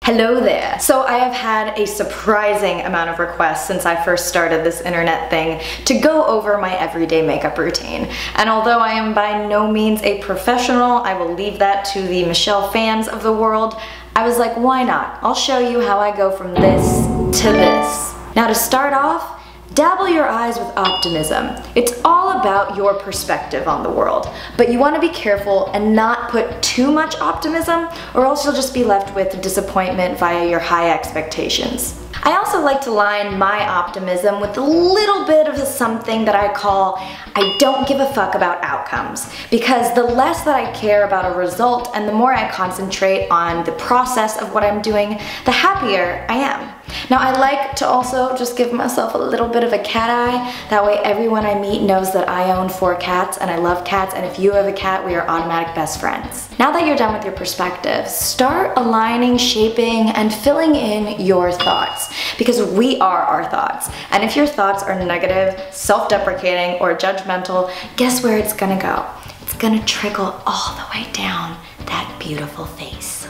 Hello there. So I have had a surprising amount of requests since I first started this internet thing to go over my everyday makeup routine. And although I am by no means a professional, I will leave that to the Michelle fans of the world. I was like, why not? I'll show you how I go from this to this. Now to start off, dabble your eyes with optimism. It's all about your perspective on the world, but you want to be careful and not put too much optimism, or else you'll just be left with disappointment via your high expectations. I also like to line my optimism with a little bit of something that I call I don't give a fuck about outcomes, because the less that I care about a result and the more I concentrate on the process of what I'm doing, the happier I am. Now I like to also just give myself a little bit of a cat eye. That way everyone I meet knows that I own 4 cats and I love cats, and if you have a cat, we are automatic best friends. Now that you're done with your perspective, start aligning, shaping, and filling in your thoughts, because we are our thoughts. And if your thoughts are negative, self-deprecating, or judgmental, guess where it's gonna go? It's gonna trickle all the way down that beautiful face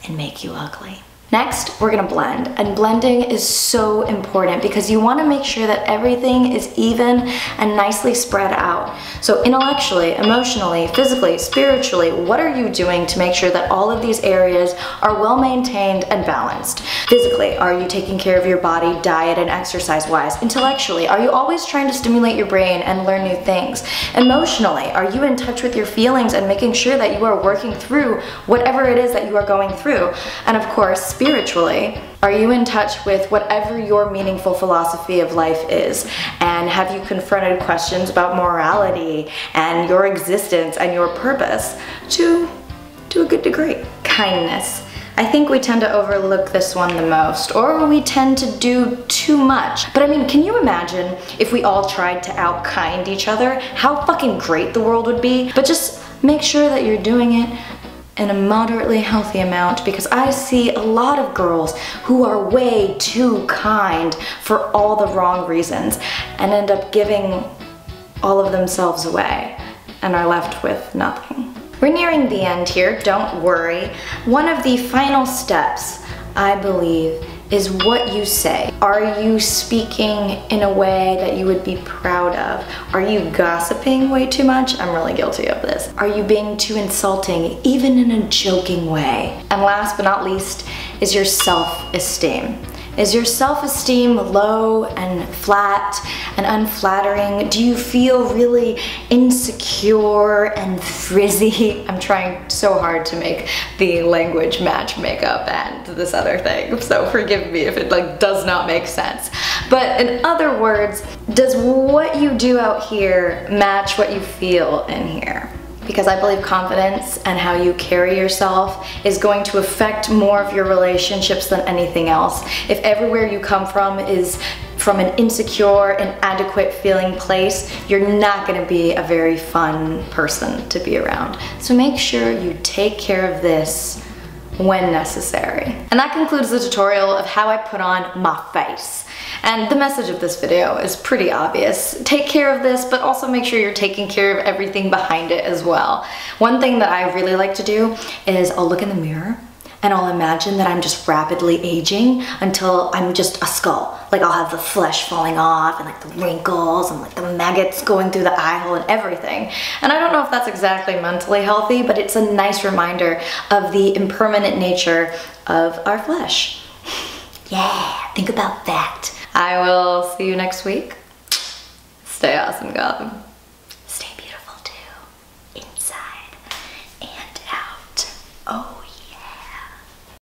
and make you ugly. Next, we're gonna blend, and blending is so important because you wanna make sure that everything is even and nicely spread out. So intellectually, emotionally, physically, spiritually, what are you doing to make sure that all of these areas are well maintained and balanced? Physically, are you taking care of your body, diet and exercise-wise? Intellectually, are you always trying to stimulate your brain and learn new things? Emotionally, are you in touch with your feelings and making sure that you are working through whatever it is that you are going through? And of course, spiritually, are you in touch with whatever your meaningful philosophy of life is? And have you confronted questions about morality and your existence and your purpose to a good degree? Kindness. I think we tend to overlook this one the most, or we tend to do too much. But I mean, can you imagine if we all tried to out-kind each other? How fucking great the world would be. But just make sure that you're doing it in a moderately healthy amount, because I see a lot of girls who are way too kind for all the wrong reasons and end up giving all of themselves away and are left with nothing. We're nearing the end here, don't worry. One of the final steps, I believe, is what you say. Are you speaking in a way that you would be proud of? Are you gossiping way too much? I'm really guilty of this. Are you being too insulting, even in a joking way? And last but not least is your self-esteem. Is your self-esteem low and flat and unflattering? Do you feel really insecure and frizzy? I'm trying so hard to make the language match makeup and this other thing, so forgive me if it does not make sense. But in other words, does what you do out here match what you feel in here? Because I believe confidence and how you carry yourself is going to affect more of your relationships than anything else. If everywhere you come from is from an insecure, inadequate feeling place, you're not gonna be a very fun person to be around. So make sure you take care of this when necessary. And that concludes the tutorial of how I put on my face. And the message of this video is pretty obvious. Take care of this, but also make sure you're taking care of everything behind it as well. One thing that I really like to do is I'll look in the mirror and I'll imagine that I'm just rapidly aging until I'm just a skull. Like I'll have the flesh falling off and like the wrinkles and like the maggots going through the eye hole and everything. And I don't know if that's exactly mentally healthy, but it's a nice reminder of the impermanent nature of our flesh. Yeah, think about that. I will see you next week. Stay awesome, Gotham. Stay beautiful too, inside and out. Oh yeah.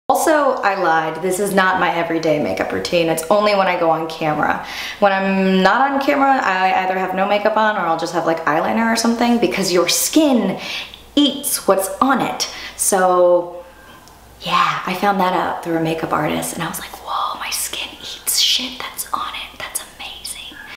Also, I lied. This is not my everyday makeup routine. It's only when I go on camera. When I'm not on camera, I either have no makeup on or I'll just have like eyeliner or something, because your skin eats what's on it. So yeah, I found that out through a makeup artist and I was like, whoa, my skin eats shit. That's